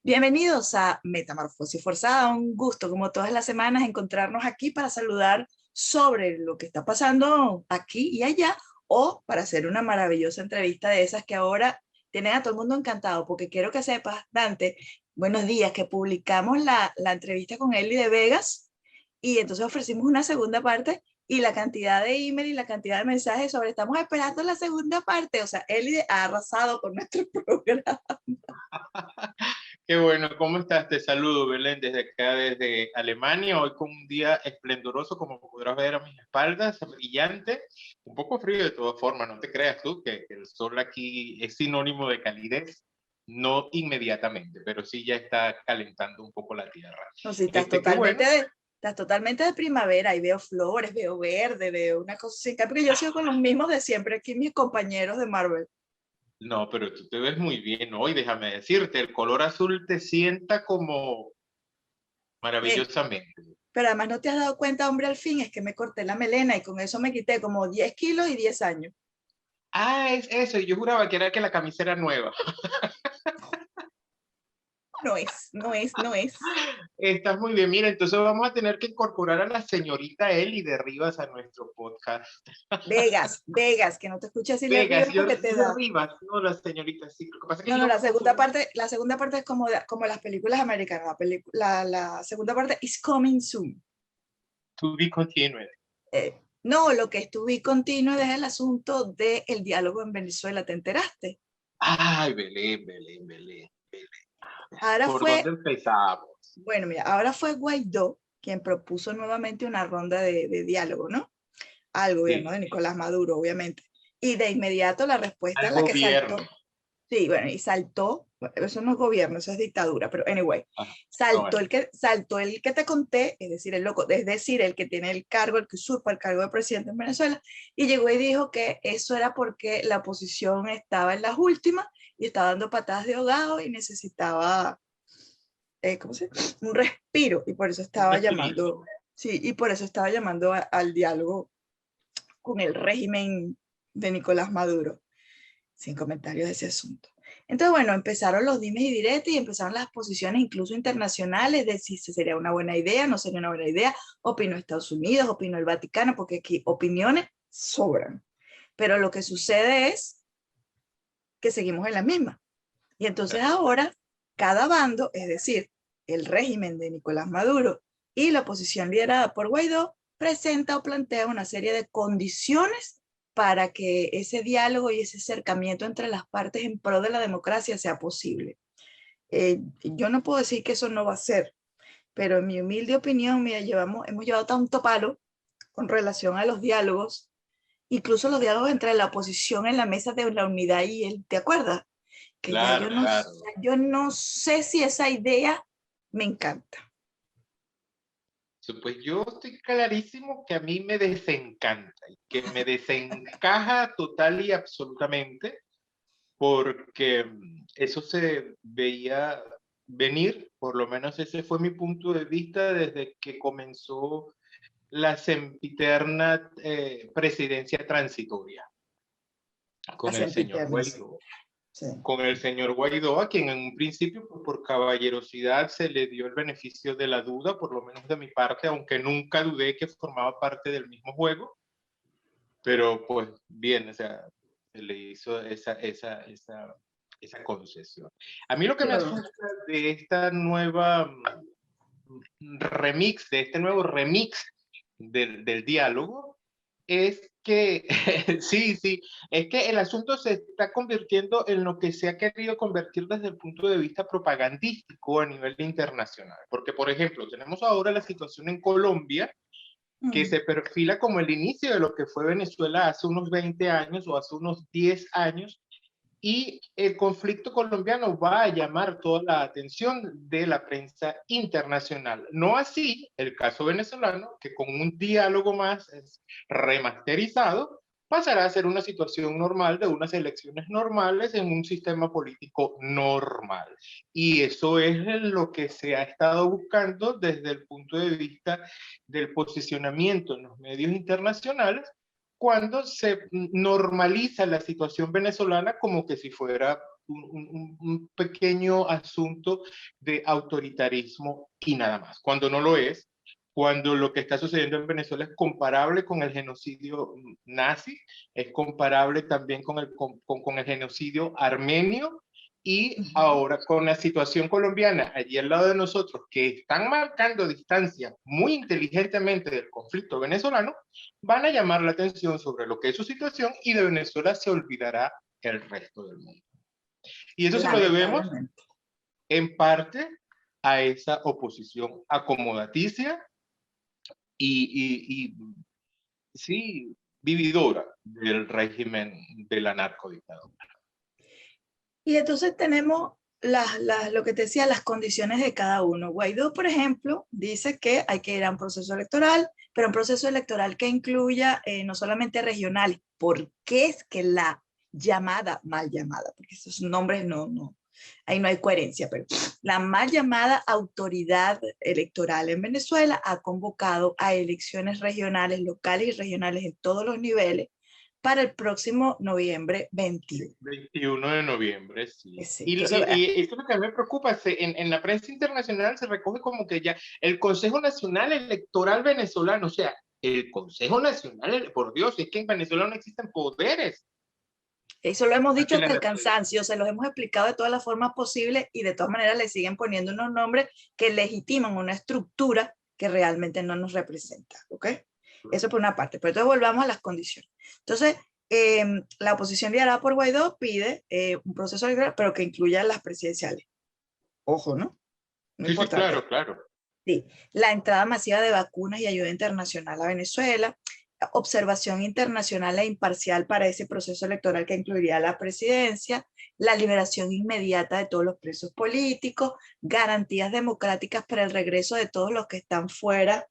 Bienvenidos a Metamorfosis Forzada, un gusto como todas las semanas encontrarnos aquí para saludar sobre lo que está pasando aquí y allá o para hacer una maravillosa entrevista de esas que ahora tienen a todo el mundo encantado, porque quiero que sepas, Dante, buenos días, que publicamos la entrevista con Eli de Vegas y entonces ofrecimos una segunda parte y la cantidad de email y la cantidad de mensajes sobre estamos esperando la segunda parte, o sea, Eli ha arrasado con nuestro programa. Qué bueno, ¿cómo estás? Te saludo, Belén, desde acá, desde Alemania, hoy con un día esplendoroso, como podrás ver a mis espaldas, brillante, un poco frío de todas formas, no te creas tú que el sol aquí es sinónimo de calidez, no inmediatamente, pero sí ya está calentando un poco la tierra. No, sí, Qué bueno. Estás totalmente de primavera y veo flores, veo verde, veo una cosa así, porque yo sigo con los mismos de siempre aquí, mis compañeros de Marvel. No, pero tú te ves muy bien hoy, déjame decirte, el color azul te sienta como maravillosamente. Pero además no te has dado cuenta, hombre, al fin, es que me corté la melena y con eso me quité como 10 kilos y 10 años. Ah, es eso, y yo juraba que era que la camisa era nueva. No es. Estás muy bien. Mira, entonces vamos a tener que incorporar a la señorita Eli de Rivas a nuestro podcast. Vegas, que no te escuches así de Vegas, Rivas yo porque te de da. Rivas, no la señorita, sí. Lo que pasa es que No, yo la segunda parte es como las películas americanas. La segunda parte is coming soon. to be continued. No, lo que estuve continuo es el asunto del diálogo en Venezuela, ¿te enteraste? Ay, Belén. Ahora ¿Por fue, dónde empezamos? bueno, mira, ahora fue Guaidó quien propuso nuevamente una ronda de diálogo, ¿no? Al gobierno Sí, de Nicolás Maduro, obviamente. Y de inmediato la respuesta al es la que saltó. gobierno. Sí, bueno, y saltó, bueno, eso no es gobierno, eso es dictadura, pero anyway, Ah, saltó bueno. saltó el que te conté, es decir, el loco, es decir, el que tiene el cargo, el que usurpa el cargo de presidente en Venezuela, y llegó y dijo que eso era porque la oposición estaba en las últimas y estaba dando patadas de ahogado y necesitaba, ¿cómo se llama? Un respiro, y por eso Un estaba respirito. llamando, sí, y por eso estaba llamando al diálogo con el régimen de Nicolás Maduro, sin comentarios de ese asunto. Entonces, bueno, empezaron los dimes y diretes y empezaron las posiciones incluso internacionales de si sería una buena idea, no sería una buena idea. Opinó Estados Unidos, opinó el Vaticano, porque aquí opiniones sobran. Pero lo que sucede es que seguimos en la misma. Y entonces ahora, cada bando, es decir, el régimen de Nicolás Maduro y la oposición liderada por Guaidó, presenta o plantea una serie de condiciones para que ese diálogo y ese acercamiento entre las partes en pro de la democracia sea posible. Yo no puedo decir que eso no va a ser, pero en mi humilde opinión, mira, hemos llevado tanto palo con relación a los diálogos, incluso los diálogos entre la oposición en la mesa de la unidad y el, ¿te acuerdas? Que ya Claro, claro. yo no sé si esa idea me encanta. Pues yo estoy clarísimo que a mí me desencanta y que me desencaja total y absolutamente porque eso se veía venir, por lo menos ese fue mi punto de vista desde que comenzó la sempiterna presidencia transitoria con La el señor sempiterna, sí. Guaidó. Sí. Con el señor Guaidó, a quien en un principio por caballerosidad se le dio el beneficio de la duda, por lo menos de mi parte, aunque nunca dudé que formaba parte del mismo juego, pero pues bien, o sea, se le hizo esa concesión. A mí lo que me Claro. asusta de esta nueva remix, de este nuevo remix del diálogo, es que, sí, es que el asunto se está convirtiendo en lo que se ha querido convertir desde el punto de vista propagandístico a nivel internacional. Porque, por ejemplo, tenemos ahora la situación en Colombia, que se perfila como el inicio de lo que fue Venezuela hace unos 20 años o hace unos 10 años, y el conflicto colombiano va a llamar toda la atención de la prensa internacional. No así el caso venezolano, que con un diálogo más remasterizado pasará a ser una situación normal de unas elecciones normales en un sistema político normal. Y eso es lo que se ha estado buscando desde el punto de vista del posicionamiento en los medios internacionales, cuando se normaliza la situación venezolana como que si fuera un pequeño asunto de autoritarismo y nada más, cuando no lo es, cuando lo que está sucediendo en Venezuela es comparable con el genocidio nazi, es comparable también con el genocidio armenio, y ahora con la situación colombiana allí al lado de nosotros, que están marcando distancia muy inteligentemente del conflicto venezolano, van a llamar la atención sobre lo que es su situación, y de Venezuela se olvidará el resto del mundo. Y eso se lo debemos en parte a esa oposición acomodaticia y sí, vividora del régimen de la narcodictadura. Y entonces tenemos lo que te decía, las condiciones de cada uno. Guaidó, por ejemplo, dice que hay que ir a un proceso electoral, pero un proceso electoral que incluya no solamente regional. ¿Por qué es que la llamada, mal llamada, porque esos nombres ahí no hay coherencia, pero la mal llamada autoridad electoral en Venezuela ha convocado a elecciones regionales, locales y regionales en todos los niveles para el próximo noviembre 21. 21 de noviembre, sí. Sí, Y eso es lo que a mí me preocupa. En la prensa internacional se recoge como que ya el Consejo Nacional Electoral Venezolano, o sea, el Consejo Nacional, por Dios, es que en Venezuela no existen poderes. Eso lo hemos dicho hasta el cansancio, se los hemos explicado de todas las formas posibles y de todas maneras le siguen poniendo unos nombres que legitiman una estructura que realmente no nos representa, ¿ok? Eso por una parte, pero entonces volvamos a las condiciones. Entonces, la oposición liderada por Guaidó pide un proceso electoral, pero que incluya las presidenciales. Ojo, ¿no? Muy Sí, sí, importante. claro, claro. Sí, la entrada masiva de vacunas y ayuda internacional a Venezuela, observación internacional e imparcial para ese proceso electoral que incluiría la presidencia, la liberación inmediata de todos los presos políticos, garantías democráticas para el regreso de todos los que están fuera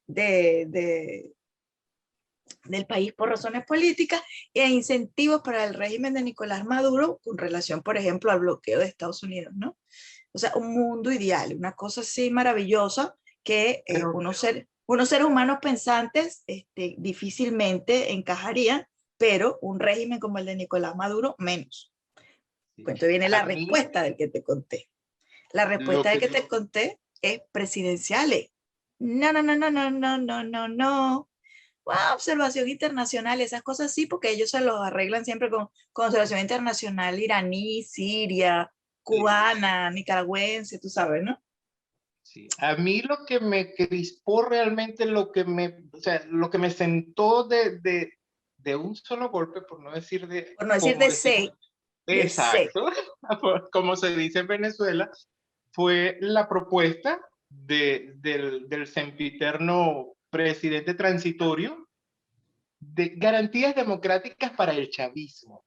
del país por razones políticas, e incentivos para el régimen de Nicolás Maduro con relación, por ejemplo, al bloqueo de Estados Unidos, ¿no? O sea, un mundo ideal, una cosa así maravillosa que unos seres humanos pensantes difícilmente encajarían, pero un régimen como el de Nicolás Maduro, menos. Sí. Pues entonces viene la respuesta del que te conté. La respuesta del que te conté es presidenciales. No, no, no, no, no, no, no, no, no. Wow, observación internacional, esas cosas sí, porque ellos se los arreglan siempre con observación internacional iraní, siria, cubana, nicaragüense, tú sabes, ¿no? Sí. A mí lo que me crispó realmente, lo que me sentó de un solo golpe, por no decir de... Por no decir de C. Exacto, como se dice en Venezuela, fue la propuesta del sempiterno presidente transitorio de garantías democráticas para el chavismo.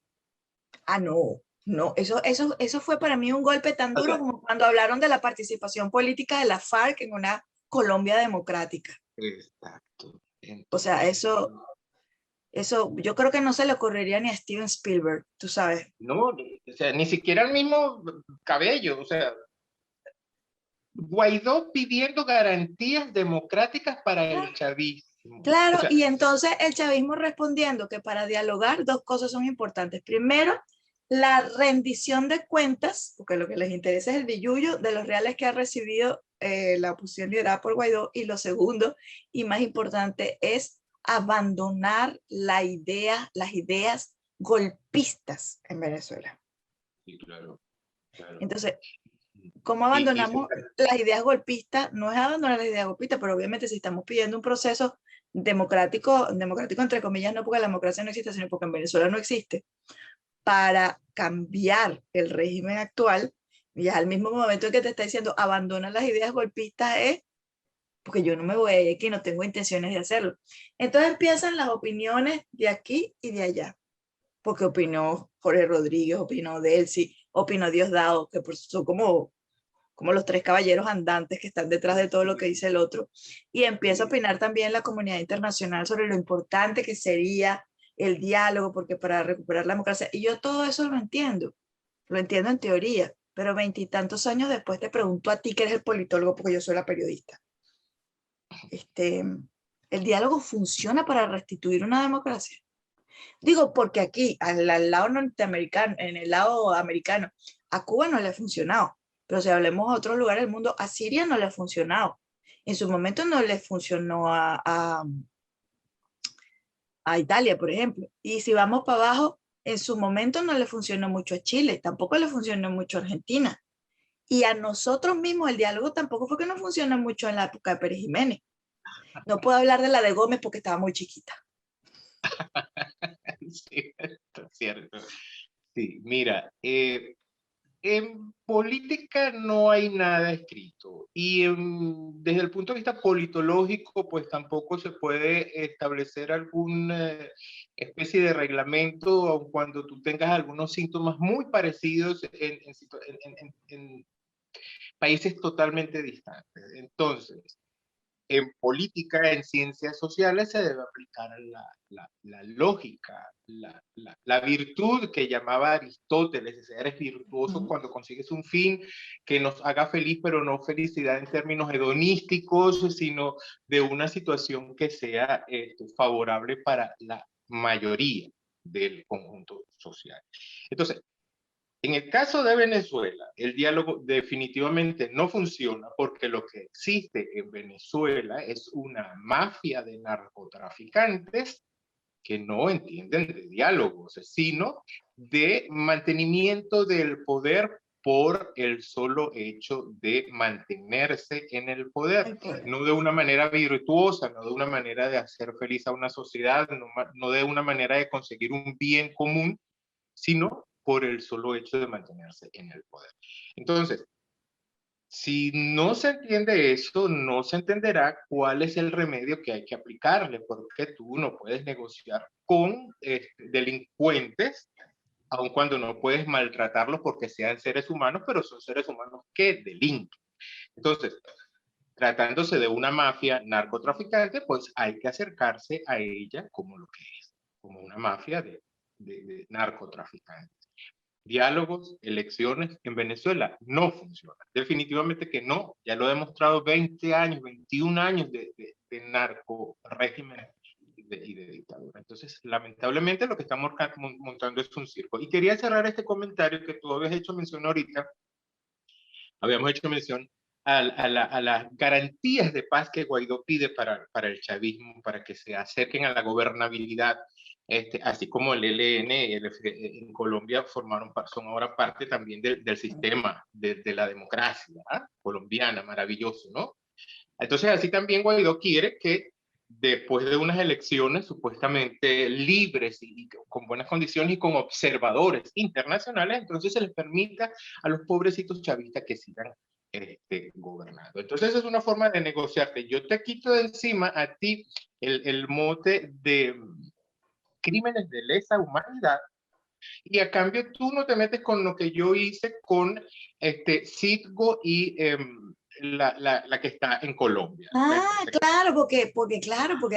Ah, no, no, eso fue para mí un golpe tan duro como cuando hablaron de la participación política de la FARC en una Colombia democrática. Exacto. Entonces, o sea, eso yo creo que no se le ocurriría ni a Steven Spielberg, tú sabes. No, o sea, ni siquiera el mismo Cabello, o sea, Guaidó pidiendo garantías democráticas para el chavismo. Claro, O sea, y entonces el chavismo respondiendo que para dialogar dos cosas son importantes. Primero, la rendición de cuentas, porque lo que les interesa es el billullo de los reales que ha recibido la oposición liderada por Guaidó. Y lo segundo, y más importante, es abandonar las ideas golpistas en Venezuela. sí, claro, claro. Entonces, ¿cómo abandonamos las ideas golpistas? No es abandonar las ideas golpistas, pero obviamente si estamos pidiendo un proceso democrático entre comillas, no porque la democracia no existe, sino porque en Venezuela no existe, para cambiar el régimen actual, y al mismo momento en que te está diciendo abandona las ideas golpistas, es porque yo no me voy a ir aquí, no tengo intenciones de hacerlo. Entonces empiezan las opiniones de aquí y de allá, porque opinó Jorge Rodríguez, opinó Delcy, opinó Diosdado, que son como los tres caballeros andantes que están detrás de todo lo que dice el otro, y empieza a opinar también la comunidad internacional sobre lo importante que sería el diálogo, porque para recuperar la democracia, y yo todo eso lo entiendo en teoría, pero veintitantos años después te pregunto a ti que eres el politólogo, porque yo soy la periodista. ¿El diálogo funciona para restituir una democracia? Digo, porque aquí, al lado norteamericano, en el lado americano, a Cuba no le ha funcionado, pero si hablemos de otros lugares del mundo, a Siria no le ha funcionado. En su momento no le funcionó a Italia, por ejemplo. Y si vamos para abajo, en su momento no le funcionó mucho a Chile, tampoco le funcionó mucho a Argentina. Y a nosotros mismos el diálogo tampoco fue que no funcionó mucho en la época de Pérez Jiménez. No puedo hablar de la de Gómez porque estaba muy chiquita. Sí, esto es cierto. Sí, mira, en política no hay nada escrito y desde el punto de vista politológico, pues tampoco se puede establecer alguna especie de reglamento, aun cuando tú tengas algunos síntomas muy parecidos en países totalmente distantes. Entonces, en política, en ciencias sociales, se debe aplicar la lógica, la virtud que llamaba Aristóteles. Eres virtuoso cuando consigues un fin que nos haga feliz, pero no felicidad en términos hedonísticos, sino de una situación que sea favorable para la mayoría del conjunto social. Entonces, en el caso de Venezuela, el diálogo definitivamente no funciona porque lo que existe en Venezuela es una mafia de narcotraficantes que no entienden de diálogos, sino de mantenimiento del poder por el solo hecho de mantenerse en el poder, no de una manera virtuosa, no de una manera de hacer feliz a una sociedad, no de una manera de conseguir un bien común, sino por el solo hecho de mantenerse en el poder. Entonces, si no se entiende eso, no se entenderá cuál es el remedio que hay que aplicarle, porque tú no puedes negociar con delincuentes, aun cuando no puedes maltratarlos porque sean seres humanos, pero son seres humanos que delinquen. Entonces, tratándose de una mafia narcotraficante, pues hay que acercarse a ella como lo que es, como una mafia de narcotraficantes. Diálogos, elecciones en Venezuela no funcionan. Definitivamente que no. Ya lo ha demostrado 20 años, 21 años de narco régimen y de dictadura. Entonces, lamentablemente lo que estamos montando es un circo. Y quería cerrar este comentario que tú habías hecho mención ahorita. Habíamos hecho mención a las garantías de paz que Guaidó pide para el chavismo, para que se acerquen a la gobernabilidad, así como el ELN en Colombia son ahora parte también del sistema de la democracia colombiana, maravilloso, ¿no? Entonces, así también Guaidó quiere que después de unas elecciones supuestamente libres y con buenas condiciones y con observadores internacionales, entonces se les permita a los pobrecitos chavistas que sigan gobernando. Entonces es una forma de negociarte. Yo te quito de encima a ti el mote de crímenes de lesa humanidad y a cambio tú no te metes con lo que yo hice con Citgo y la que está en Colombia. Claro, porque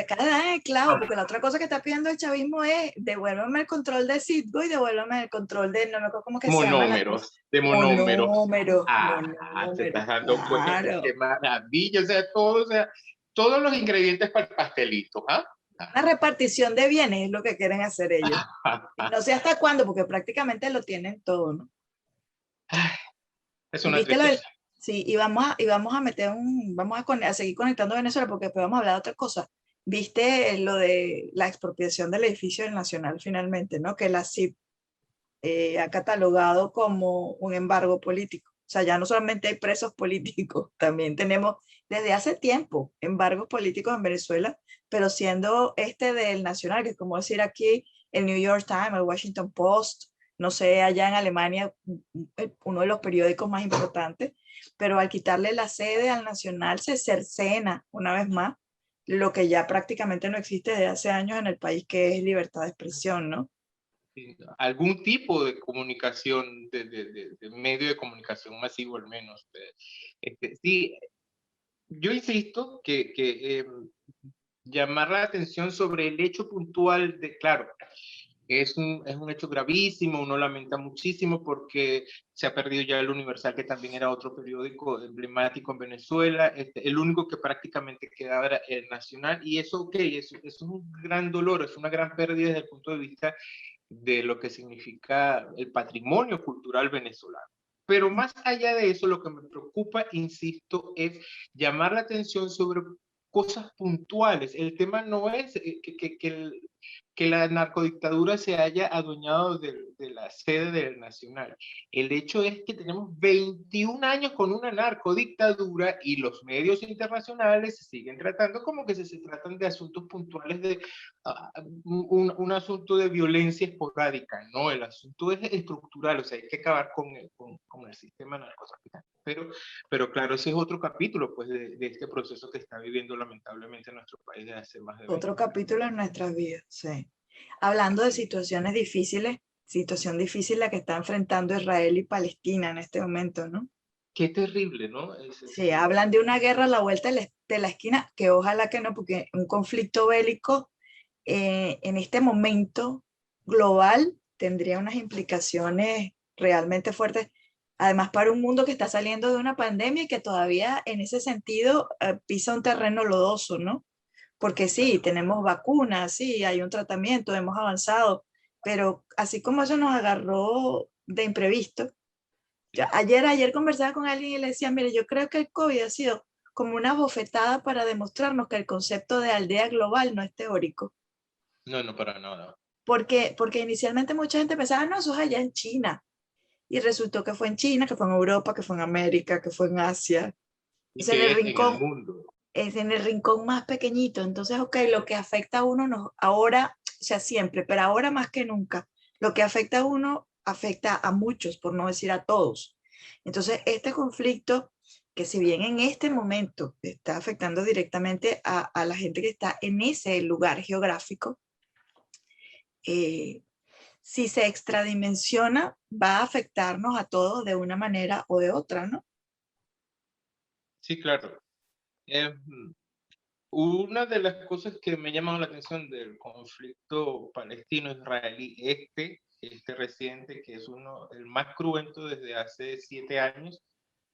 acá le dan el clavo, porque la otra cosa que está pidiendo el chavismo es devuélveme el control de Citgo y devuélveme el control de, no me acuerdo cómo que se llama la cosa. Monómeros, de monómeros. Te Monómeros, estás dando cuenta, claro. qué maravilla, o sea, todos los ingredientes para el pastelito, ¿ah? Una repartición de bienes es lo que quieren hacer ellos. Y no sé hasta cuándo, porque prácticamente lo tienen todo, ¿no? Es Y una viste lo del, tristeza. sí, y vamos a meter a seguir conectando Venezuela porque después vamos a hablar de otra cosa. Viste lo de la expropiación del edificio del Nacional finalmente, ¿no? Que la CIP ha catalogado como un embargo político. O sea, ya no solamente hay presos políticos, también tenemos desde hace tiempo embargos políticos en Venezuela, pero siendo este del Nacional, que es como decir aquí el New York Times, el Washington Post, no sé, allá en Alemania, uno de los periódicos más importantes, pero al quitarle la sede al Nacional se cercena una vez más lo que ya prácticamente no existe desde hace años en el país, que es libertad de expresión, ¿no? Algún tipo de comunicación, de medio de comunicación masivo al menos. Sí, yo insisto que llamar la atención sobre el hecho puntual de, claro, es un hecho gravísimo, uno lamenta muchísimo porque se ha perdido ya el Universal, que también era otro periódico emblemático en Venezuela, el único que prácticamente quedaba era el Nacional, y eso, ok, eso es un gran dolor, es una gran pérdida desde el punto de vista de lo que significa el patrimonio cultural venezolano. Pero más allá de eso, lo que me preocupa, insisto, es llamar la atención sobre cosas puntuales. El tema no es que la narcodictadura se haya adueñado de la sede del Nacional. El hecho es que tenemos 21 años con una narcodictadura y los medios internacionales se siguen tratando como que se tratan de asuntos puntuales de un asunto de violencia esporádica. No, el asunto es estructural, o sea, hay que acabar con el sistema narcotraficante. Pero claro, ese es otro capítulo pues, de este proceso que está viviendo lamentablemente nuestro país desde hace más de 20 Otro años. capítulo en nuestras vidas, sí. Hablando de situaciones difíciles, situación difícil la que está enfrentando Israel y Palestina en este momento, ¿no? Qué terrible, ¿no? Sí, hablan de una guerra a la vuelta de la esquina, que ojalá que no, porque un conflicto bélico en este momento global tendría unas implicaciones realmente fuertes, además para un mundo que está saliendo de una pandemia y que todavía en ese sentido pisa un terreno lodoso, ¿no? Porque sí, tenemos vacunas, sí, hay un tratamiento, hemos avanzado, pero así como eso nos agarró de imprevisto, ayer conversaba con alguien y le decía, mire, yo creo que el COVID ha sido como una bofetada para demostrarnos que el concepto de aldea global no es teórico. No, no, para nada. Porque inicialmente mucha gente pensaba, no, eso es allá en China. Y resultó que fue en China, que fue en Europa, que fue en América, que fue en Asia. Y Es en el que es en el rincón, mundo. es en el rincón más pequeñito. Entonces, ok, lo que afecta a uno ahora, o sea, siempre, pero ahora más que nunca, lo que afecta a uno afecta a muchos, por no decir a todos. Entonces, este conflicto, que si bien en este momento está afectando directamente a la gente que está en ese lugar geográfico, eh, si se extradimensiona, va a afectarnos a todos de una manera o de otra, ¿no? Sí, claro. Eh, una de las cosas que me llaman la atención del conflicto palestino-israelí, este reciente, que es el más cruento desde hace 7 años,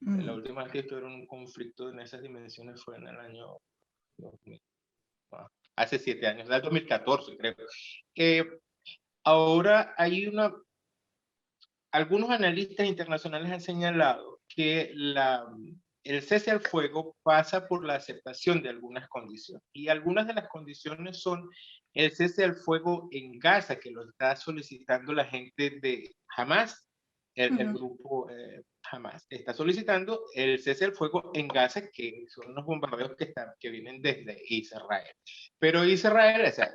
la Mm. última vez que tuvieron un conflicto en esas dimensiones fue en el año 2000, hace 7 años, el 2014 creo. Eh, ahora algunos analistas internacionales han señalado que el cese al fuego pasa por la aceptación de algunas condiciones. Y algunas de las condiciones son el cese al fuego en Gaza, que lo está solicitando la gente de Hamas, el Ujú. grupo Hamas. Está solicitando el cese al fuego en Gaza, que son unos bombardeos que vienen desde Israel. Pero Israel, o sea,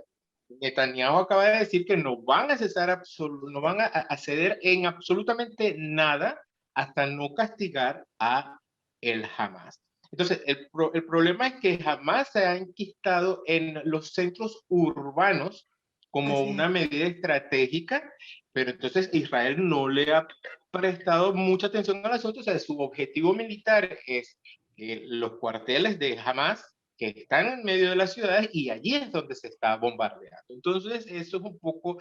Netanyahu acaba de decir que no van a cesar no van a ceder en absolutamente nada hasta no castigar a el Hamas. Entonces, el problema es que Hamas se ha enquistado en los centros urbanos como Así una es. medida estratégica, pero entonces Israel no le ha prestado mucha atención al asunto. O sea, su objetivo militar es los cuarteles de Hamas que están en medio de las ciudades y allí es donde se está bombardeando. Entonces, eso es un poco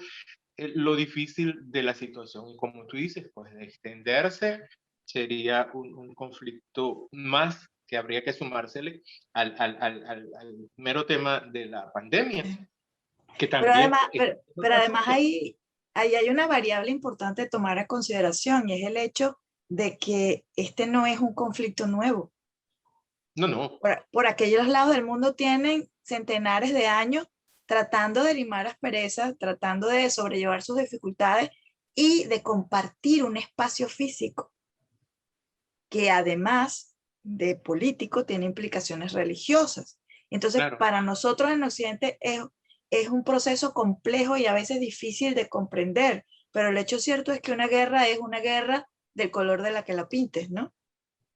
lo difícil de la situación. Y como tú dices, pues de extenderse sería un conflicto más que habría que sumársele al mero tema de la pandemia, que Pero también además, es pero otro además asunto. ahí hay una variable importante a tomar a consideración y es el hecho de que este no es un conflicto nuevo. No, no, Por aquellos lados del mundo tienen centenares de años tratando de limar asperezas, tratando de sobrellevar sus dificultades y de compartir un espacio físico que además de político tiene implicaciones religiosas. Entonces, claro. para nosotros en Occidente es un proceso complejo y a veces difícil de comprender, pero el hecho cierto es que una guerra es una guerra del color de la que la pintes, ¿no?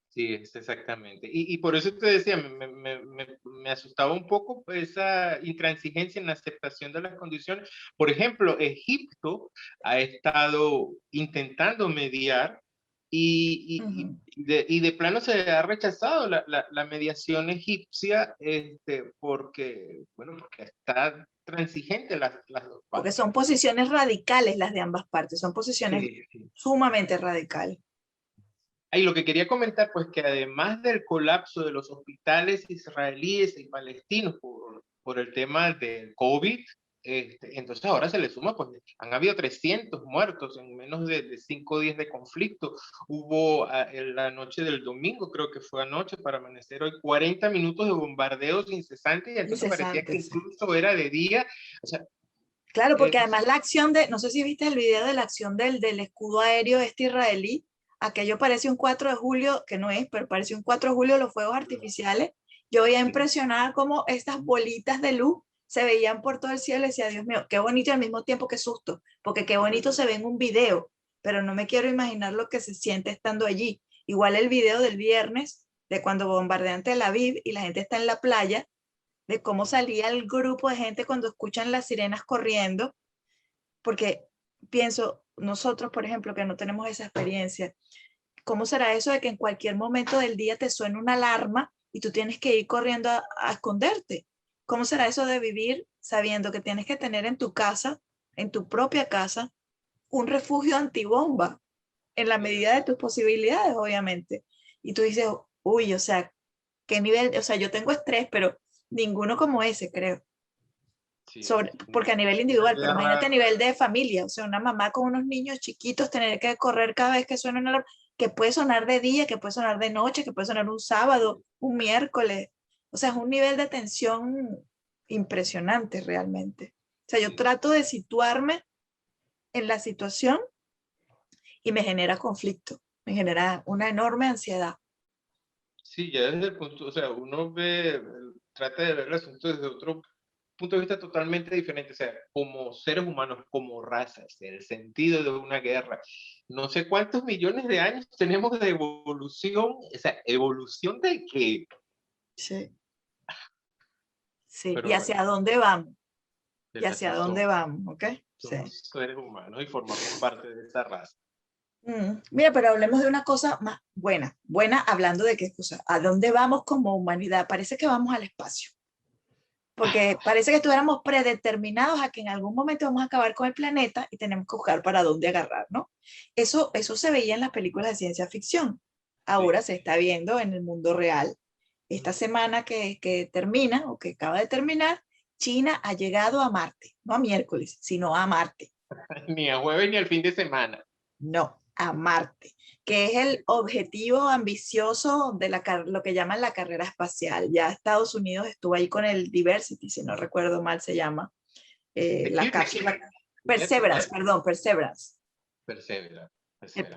Sí, es exactamente. Y por eso te decía, me asustaba un poco esa intransigencia en la aceptación de las condiciones. Por ejemplo, Egipto ha estado intentando mediar Ujú. Y de plano se ha rechazado la mediación egipcia, porque, bueno, porque está transigente las dos Porque son partes. posiciones radicales las de ambas partes, son posiciones Sí, sí. sumamente radicales. Y lo que quería comentar, pues que además del colapso de los hospitales israelíes y palestinos por el tema del COVID, entonces ahora se le suma, pues han habido 300 muertos en menos de 5 días de conflicto. Hubo en la noche del domingo, creo que fue anoche, para amanecer hoy, 40 minutos de bombardeos incesantes y entonces parecía que Incesantes. incluso era de día. O sea, Claro, porque es, además la acción de, no sé si viste el video de la acción del escudo aéreo este israelí, aquello parece un 4 de julio, que no es, pero parece un 4 de julio los fuegos artificiales. Yo veía sí, impresionada cómo estas bolitas de luz se veían por todo el cielo y decía, Dios mío, qué bonito y al mismo tiempo qué susto, porque qué bonito se ve en un video, pero no me quiero imaginar lo que se siente estando allí. Igual el video del viernes, de cuando bombardean Tel Aviv y la gente está en la playa, de cómo salía el grupo de gente cuando escuchan las sirenas corriendo, porque pienso, nosotros, por ejemplo, que no tenemos esa experiencia, ¿cómo será eso de que en cualquier momento del día te suene una alarma y tú tienes que ir corriendo a esconderte? ¿Cómo será eso de vivir sabiendo que tienes que tener en tu casa, en tu propia casa, un refugio antibomba, en la medida de tus posibilidades, obviamente? Y tú dices, uy, o sea, qué nivel, o sea, yo tengo estrés, pero ninguno como ese, creo. sí, Sobre, porque a nivel una individual, pero imagínate a guerra. nivel de familia, o sea, una mamá con unos niños chiquitos tener que correr cada vez que suena una alarma, que puede sonar de día, que puede sonar de noche, que puede sonar un sábado, un miércoles. O sea, es un nivel de tensión impresionante realmente. O sea, yo Sí, trato de situarme en la situación y me genera conflicto, me genera una enorme ansiedad. sí, ya desde el punto, o sea, uno ve, trata de ver el asunto desde otro punto de vista totalmente diferente, o sea, como seres humanos, como razas, el sentido de una guerra. No sé cuántos millones de años tenemos de evolución, o sea, ¿evolución de qué? Sí, sí. ¿Y Pero bueno, hacia dónde vamos? ¿Y así hacia dónde somos, vamos? ¿Ok? Sí. somos seres humanos y formamos parte de esa raza. Mira, pero hablemos de una cosa más buena. Buena hablando de qué cosa. ¿A dónde vamos como humanidad? Parece que vamos al espacio. Porque parece que estuviéramos predeterminados a que en algún momento vamos a acabar con el planeta y tenemos que buscar para dónde agarrar, ¿no? Eso se veía en las películas de ciencia ficción. Ahora Sí. se está viendo en el mundo real. Esta semana que termina o que acaba de terminar, China ha llegado a Marte, no a miércoles, sino a Marte. Ni a jueves ni al fin de semana. No, a Marte, que es el objetivo ambicioso de lo que llaman la carrera espacial. Ya Estados Unidos estuvo ahí con el Diversity, si no recuerdo mal se llama, la Security. cápsula Perseverance, perdón, Perseverance. Persevera,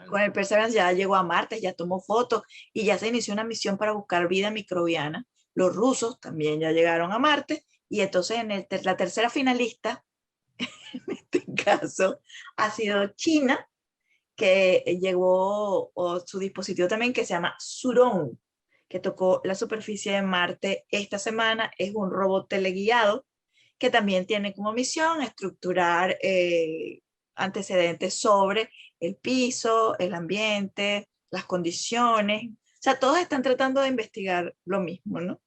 Con el perseverancia. Perseverance ya llegó a Marte, ya tomó fotos y ya se inició una misión para buscar vida microbiana. Los rusos también ya llegaron a Marte y entonces la tercera finalista, en este caso, ha sido China, que llegó su dispositivo también que se llama Surón, que tocó la superficie de Marte esta semana. Es un robot teleguiado que también tiene como misión estructurar antecedentes sobre el piso, el ambiente, las condiciones. O sea, todos están tratando de investigar lo mismo, ¿no?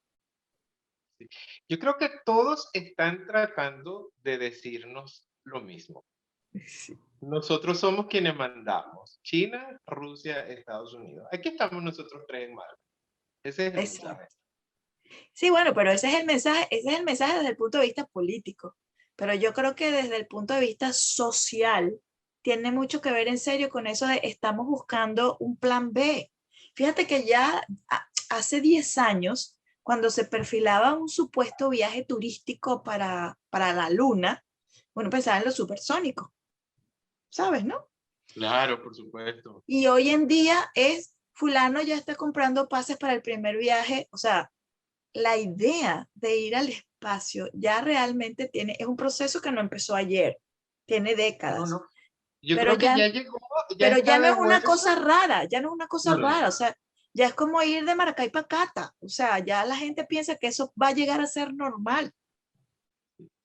Sí. Yo creo que todos están tratando de decirnos lo mismo. Sí. Nosotros somos quienes mandamos. China, Rusia, Estados Unidos. Aquí estamos nosotros tres en Marte. Ese es el mensaje. Exacto. Sí, bueno, pero ese es el mensaje desde el punto de vista político. Pero yo creo que desde el punto de vista social tiene mucho que ver en serio con eso de estamos buscando un plan B. Fíjate que ya hace 10 años, cuando se perfilaba un supuesto viaje turístico para la Luna, bueno, pensaba en los supersónicos, ¿sabes, no? Claro, por supuesto. Y hoy en día es, fulano ya está comprando pases para el primer viaje, o sea, la idea de ir al espacio ya realmente es un proceso que no empezó ayer, tiene No, décadas, no. Yo pero creo que ya, ya llegó, ya pero ya está no de es una vuelta. cosa rara, ya no es una cosa No, no, rara, o no. sea, ya es como ir de Maracay para Cata, o sea, ya la gente piensa que eso va a llegar a ser normal.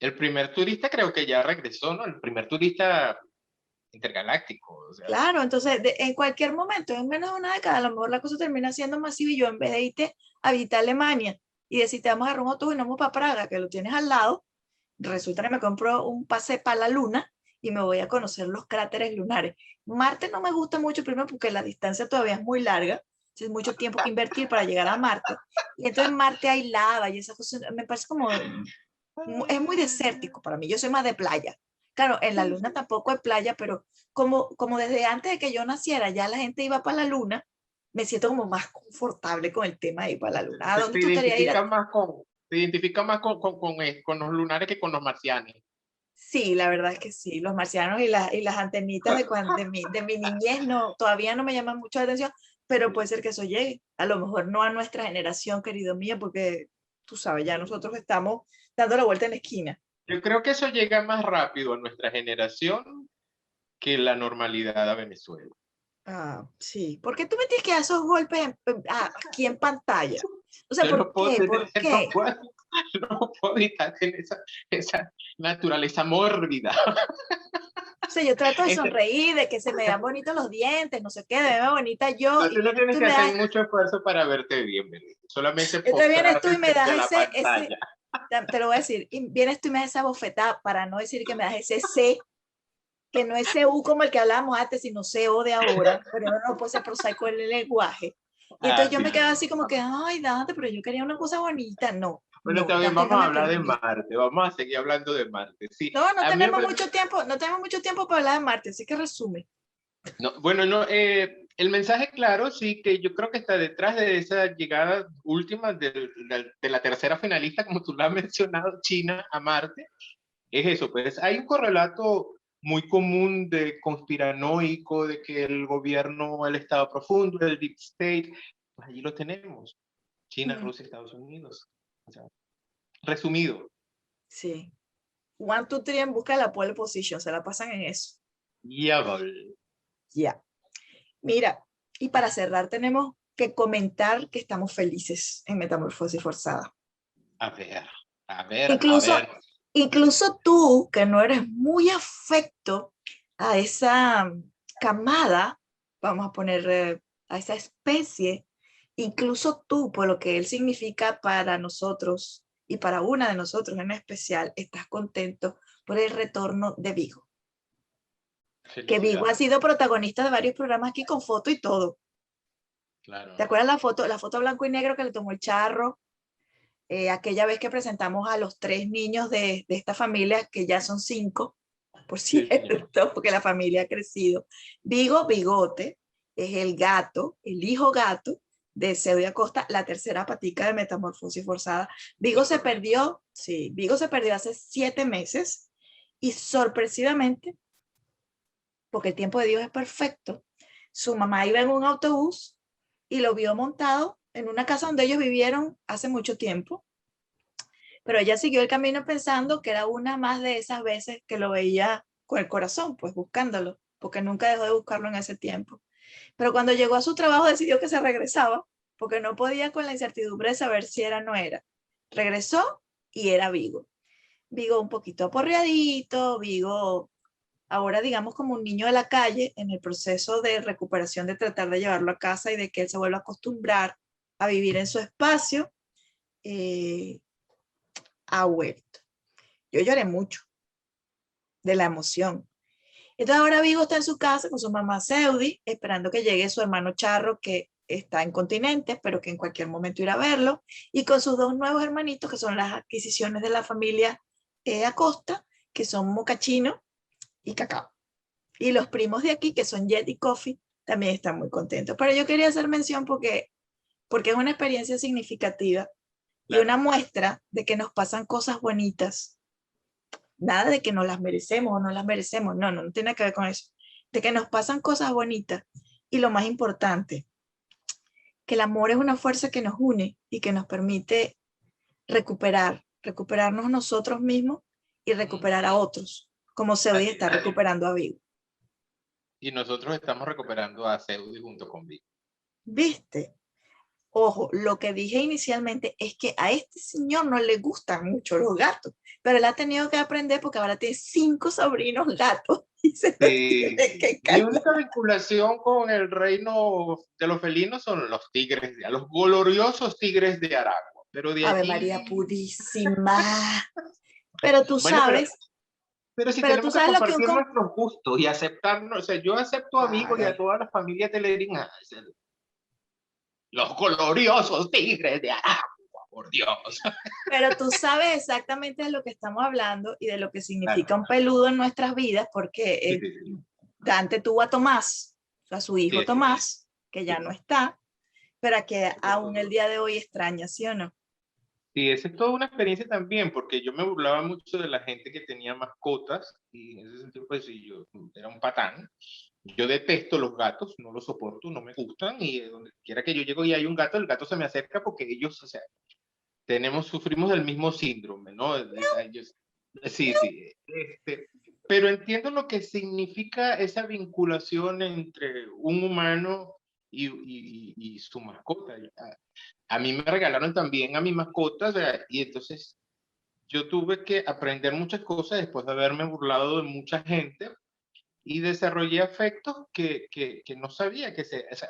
El primer turista creo que ya regresó, ¿no? El primer turista intergaláctico. O sea, Claro, entonces en cualquier momento, en menos de una década, a lo mejor la cosa termina siendo masiva y yo en vez de irte a visitar Alemania y decirte vamos a agarrar un autobús y nos vamos para Praga, que lo tienes al lado, resulta que me compro un pase para la luna y me voy a conocer los cráteres lunares. Marte no me gusta mucho, primero porque la distancia todavía es muy larga, es mucho tiempo que invertir para llegar a Marte. Y entonces en Marte hay lava y esas cosas, me parece como, es muy desértico para mí, yo soy más de playa. Claro, en la luna tampoco hay playa, pero como desde antes de que yo naciera ya la gente iba para la luna, me siento como más confortable con el tema de ir para la luna. ¿A dónde te tú estarías ir? identificas más te identificas más con los lunares que con los marcianos. Sí, la verdad es que sí, los marcianos y las antenitas de mi niñez no, todavía no me llaman mucho la atención, pero puede ser que eso llegue. A lo mejor no a nuestra generación, querido mío, porque tú sabes, ya nosotros estamos dando la vuelta en la esquina. Yo creo que eso llega más rápido a nuestra generación que la normalidad a Venezuela. Ah, sí. ¿Por qué tú me tienes que dar esos golpes aquí en pantalla? O sea, Yo ¿por no puedo qué? tener, ¿Por qué? no puedo evitar tener esa naturaleza mórbida. O sea, yo trato de Este, sonreír, de que se me vean bonitos los dientes, no sé qué, de verme bonita yo, y tú no vienes tienes tú y que me hacer das, mucho esfuerzo para verte bien, Belén. Solamente entonces vienes tú postrarte y me das frente a la ese, pantalla. te lo voy a decir, y vienes tú y me das esa bofetada para no decir que me das ese C, que no es CU como el que hablábamos antes, sino CO de ahora, pero no puede ser prosaico en el lenguaje. Y entonces Ah, yo sí, me quedo también. así como que, ay, Dante, pero yo quería una cosa bonita. No, Bueno, no, también Dante vamos no a me hablar de permite. Marte. Vamos a seguir hablando de Marte. Sí, No, no a mí me tenemos parece. mucho tiempo, no tenemos mucho tiempo para hablar de Marte, así que resume. No, bueno, no, el mensaje claro, sí, que yo creo que está detrás de esa llegada última de la tercera finalista, como tú lo has mencionado, China a Marte, es eso, pues hay un correlato muy común de conspiranoico, de que el gobierno, el Estado profundo, el Deep State, pues allí lo tenemos, China, Mm, Rusia, Estados Unidos. O sea, resumido, sí. 1, 2, 3 en busca de la pole position, se la pasan en eso. ya, Ya. Mira, y para cerrar tenemos que comentar que estamos felices en Metamorfosis Forzada. a ver, a ver, a Incluso, ver. incluso tú, que no eres muy afecto a esa camada, vamos a poner a esa especie, incluso tú, por lo que él significa para nosotros y para una de nosotros en especial, estás contento por el retorno de Vigo. Que Vigo ha Felicidades, sido protagonista de varios programas aquí con foto y todo. ¿Te claro. acuerdas la foto blanco y negro que le tomó el charro? Aquella vez que presentamos a los 3 niños de esta familia, que ya son 5, por Sí, señor. cierto, porque la familia ha crecido. Vigo Bigote es el gato, el hijo gato de Zeudia Costa, la tercera patica de Metamorfosis Forzada. Vigo Es se correcto. perdió, sí, Vigo se perdió hace 7 meses y sorpresivamente, porque el tiempo de Dios es perfecto, su mamá iba en un autobús y lo vio montado en una casa donde ellos vivieron hace mucho tiempo, pero ella siguió el camino pensando que era una más de esas veces que lo veía con el corazón, pues buscándolo, porque nunca dejó de buscarlo en ese tiempo. Pero cuando llegó a su trabajo decidió que se regresaba, porque no podía con la incertidumbre de saber si era o no era. Regresó y era Vigo. Vigo un poquito aporreadito, Vigo ahora digamos como un niño de la calle en el proceso de recuperación, de tratar de llevarlo a casa y de que él se vuelva a acostumbrar a vivir en su espacio, eh, ha vuelto. Yo lloré mucho de la emoción. Entonces ahora Vigo está en su casa con su mamá Seudi, esperando que llegue su hermano Charro, que está en continente, pero que en cualquier momento irá a verlo, y con sus 2 nuevos hermanitos, que son las adquisiciones de la familia Acosta, que son Mocachino y Cacao. Y los primos de aquí, que son Jet y Coffee, también están muy contentos. Pero yo quería hacer mención porque es una experiencia significativa y Claro. una muestra de que nos pasan cosas bonitas. Nada de que nos las merecemos o no las merecemos. No, no, no tiene que ver con eso. De que nos pasan cosas bonitas. Y lo más importante, que el amor es una fuerza que nos une y que nos permite recuperarnos nosotros mismos y recuperar a otros, como Seudi Así está es. recuperando a Vigo. Y nosotros estamos recuperando a Seudi junto con Vic. ¿Viste? Ojo, lo que dije inicialmente es que a este señor no le gustan mucho los gatos, pero él ha tenido que aprender porque ahora tiene 5 sobrinos gatos y se los Sí. tiene que Mi callar. única vinculación con el reino de los felinos son los tigres, los gloriosos tigres de Aragua. Pero de Ave María allí, purísima. Pero tú bueno, sabes, pero si pero tú tenemos que sabes lo que un... compartir nuestros gustos y aceptarnos, o sea, yo acepto a Vigo y a Claro. toda la familia Telerín, los gloriosos tigres de Aragua, por Dios. Pero tú sabes exactamente de lo que estamos hablando y de lo que significa Claro. un peludo en nuestras vidas, porque Sí, sí, sí. Dante tuvo a Tomás, a su hijo Sí, sí, Tomás, que ya sí. no está, pero que aún el día de hoy extraña, ¿sí o no? Sí, esa es toda una experiencia también, porque yo me burlaba mucho de la gente que tenía mascotas, y en ese sentido, pues sí, yo era un patán. Yo detesto los gatos, no los soporto, no me gustan, y donde quiera que yo llego y hay un gato, el gato se me acerca porque ellos, o sea, sufrimos del mismo síndrome, ¿no? Sí, sí. Pero entiendo lo que significa esa vinculación entre un humano y su mascota. A mí me regalaron también a mi mascota, o sea, y entonces yo tuve que aprender muchas cosas después de haberme burlado de mucha gente y desarrollé afectos que no sabía o sea,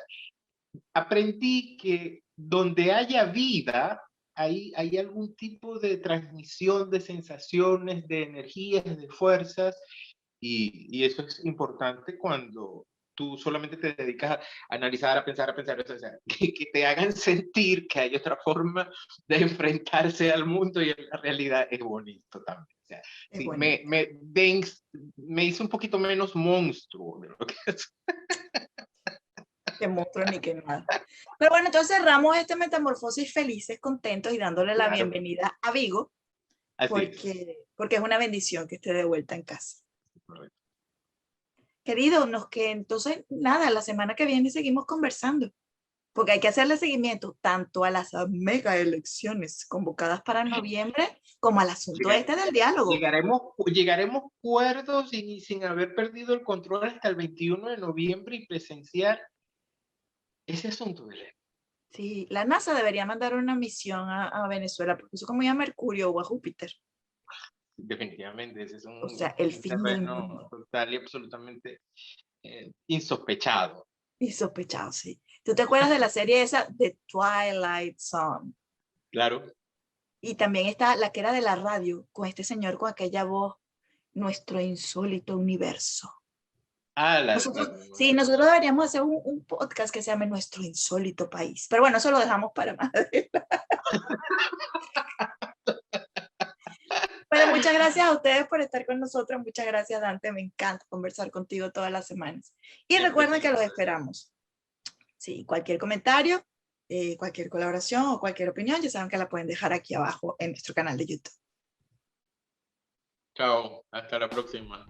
aprendí que donde haya vida, hay algún tipo de transmisión de sensaciones, de energías, de fuerzas, y eso es importante cuando tú solamente te dedicas a analizar, a pensar, o sea, que te hagan sentir que hay otra forma de enfrentarse al mundo y a la realidad es bonito también. O sea, Es sí, bonito. me hizo un poquito menos monstruo de lo que es. Que monstruo ni que nada. Pero bueno, entonces cerramos este Metamorfosis felices, contentos y dándole la Claro, bienvenida a Vigo, así es. porque es una bendición que esté de vuelta en casa. Correcto. Querido, que entonces, nada, la semana que viene seguimos conversando, porque hay que hacerle seguimiento tanto a las mega elecciones convocadas para noviembre como al asunto Llegar- este del diálogo. llegaremos cuerdos y sin haber perdido el control hasta el 21 de noviembre y presenciar ese asunto de ley. Sí, la NASA debería mandar una misión a Venezuela, porque eso como ya a Mercurio o a Júpiter. Definitivamente, ese es O sea, el un fin del terreno mundo. total y absolutamente insospechado. Y sospechado, sí. ¿Tú te acuerdas de la serie esa, The Twilight Zone? Claro. Y también está la que era de la radio, con este señor con aquella voz, Nuestro insólito universo. Ah, Nosotros, sí, nosotros deberíamos hacer un podcast que se llame Nuestro insólito país. Pero bueno, eso lo dejamos para más adelante. Pero muchas gracias a ustedes por estar con nosotros. Muchas gracias, Dante. Me encanta conversar contigo todas las semanas. Y siempre es recuerden que un los placer. esperamos. Sí, cualquier comentario, cualquier colaboración o cualquier opinión, ya saben que la pueden dejar aquí abajo en nuestro canal de YouTube. Chao, hasta la próxima.